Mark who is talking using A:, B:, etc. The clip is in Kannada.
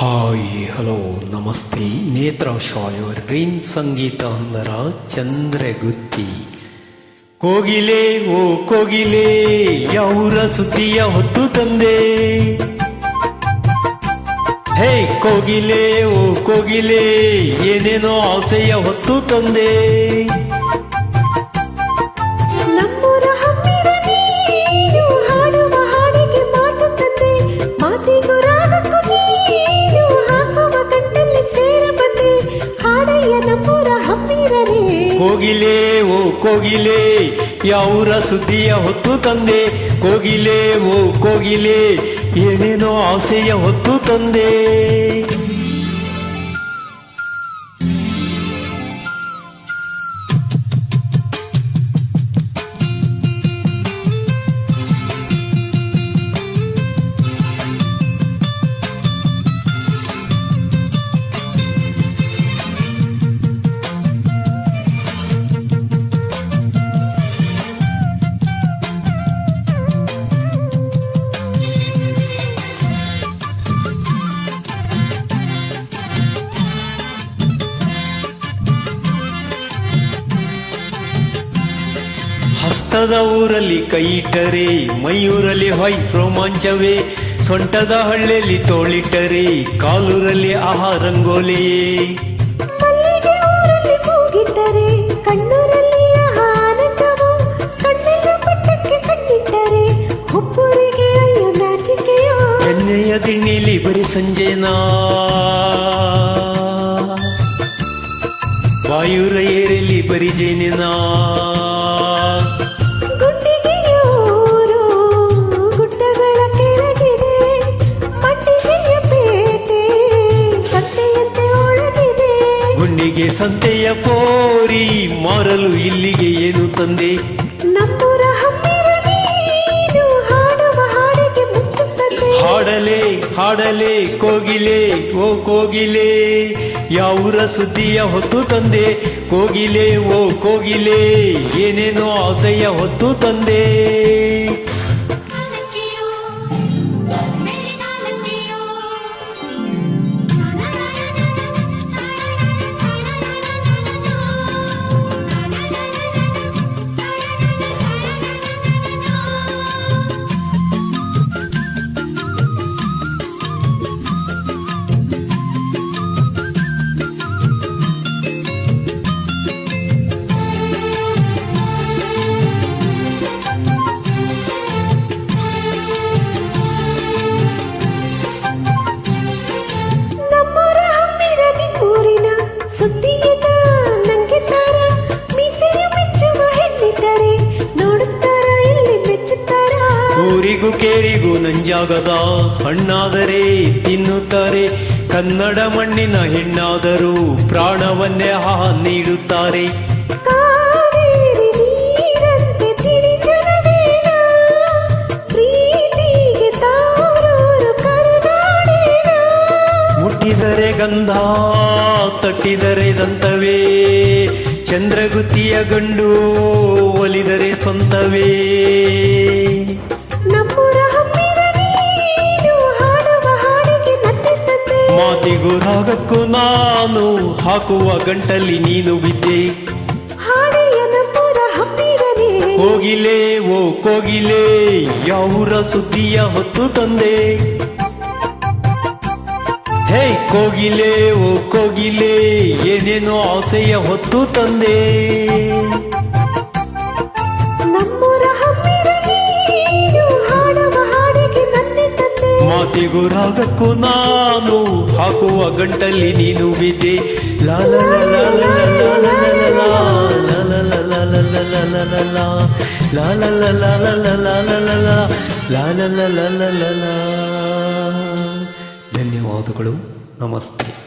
A: ಹಾಯ್ ಹಲೋ ನಮಸ್ತೆ ನೇತ್ರಾಶಾಯವರ ಗ್ರೀನ್ ಸಂಗೀತ ಅಂದರ ಚಂದ್ರಗುತ್ತಿ ಕೋಗಿಲೆ ಓ ಕೋಗಿಲೆ ಯಾವೂರ ಸುದ್ದಿಯ ಹೊತ್ತು ತಂದೆ. ಹೇ ಕೋಗಿಲೆ ಓ ಕೋಗಿಲೆ ಏನೇನೋ ಆಸೆಯ ಹೊತ್ತು ತಂದೆ. ಕೋಗಿಲೆ ಓ ಕೋಗಿಲೆ ಯಾವೂರ ಸುದ್ದಿಯ ಹೊತ್ತು ತಂದೆ. ಕೋಗಿಲೆ ಓ ಕೋಗಿಲೆ ಏನೇನೋ ಆಸೆಯ ಹೊತ್ತು ತಂದೆ. ಹಸ್ತದ ಊರಲ್ಲಿ ಕೈ ಇಟ್ಟರೆ ಮೈಯೂರಲ್ಲಿ ಹೊಯ್ ರೋಮಾಂಚವೇ. ಸೊಂಟದ ಹಳ್ಳಿಯಲ್ಲಿ ತೋಳಿಟ್ಟರೆ ಕಾಲೂರಲ್ಲಿ ಆಹಾ ರಂಗೋಲಿ. ಎಣ್ಣೆಯ ದಿಣ್ಣಿಲಿ ಬರೀ ಸಂಜೆನಾ ವಾಯುರ ಏರಲಿ ಬರೀ ಜೇನಿನ. ಗುಂಡಿಗೆ ಸಂತೆಯ ಪೋರಿ ಮಾರಲು ಇಲ್ಲಿಗೆ ಏನು ತಂದೆ. ಹಾಡಲೆ ಹಾಡಲೆ ಕೋಗಿಲೆ ಓ ಕೋಗಿಲೆ ಯಾವೂರ ಸುದ್ದಿಯ ಹೊತ್ತು ತಂದೆ. ಕೋಗಿಲೆ ಓ ಕೋಗಿಲೆ ಏನೇನೋ ಆಸೆಯ ಹೊತ್ತು ತಂದೆ. ಊರಿಗೂ ಕೇರಿಗೂ ನಂಜಾಗದ ಹಣ್ಣಾದರೆ ತಿನ್ನುತ್ತಾರೆ. ಕನ್ನಡ ಮಣ್ಣಿನ ಹೆಣ್ಣಾದರೂ ಪ್ರಾಣವನ್ನೇ ನೀಡುತ್ತಾರೆ. ಮುಟ್ಟಿದರೆ ಗಂಧ ತಟ್ಟಿದರೆ ದಂತವೇ. ಚಂದ್ರಗುತ್ತಿಯ ಗಂಡು ಒಲಿದರೆ ಸ್ವಂತವೇ. ಮಾತಿಗೂ ರಾಗಕ್ಕೂ ನಾನು ಹಾಕುವ ಗಂಟಲ್ಲಿ ನೀನು ಬಿದ್ದೆ. ಕೋಗಿಲೆ ಓ ಕೋಗಿಲೆ ಯಾವೂರ ಸುದ್ದಿಯ ಹೊತ್ತು ತಂದೆ. ಹೇ ಕೋಗಿಲೆ ಓ ಕೋಗಿಲೆ ಏನೇನೋ ಆಸೆಯ ಹೊತ್ತು ತಂದೆ. ಮಾತಿಗೂ ರಾಗಕ್ಕೂ ನಾನು ಹಾಕುವ ಗಂಟಲ್ಲಿ ನೀನು ಬಿದ್ದೆ. ಲಾಲ ಧನ್ಯವಾದಗಳು. ನಮಸ್ತೆ.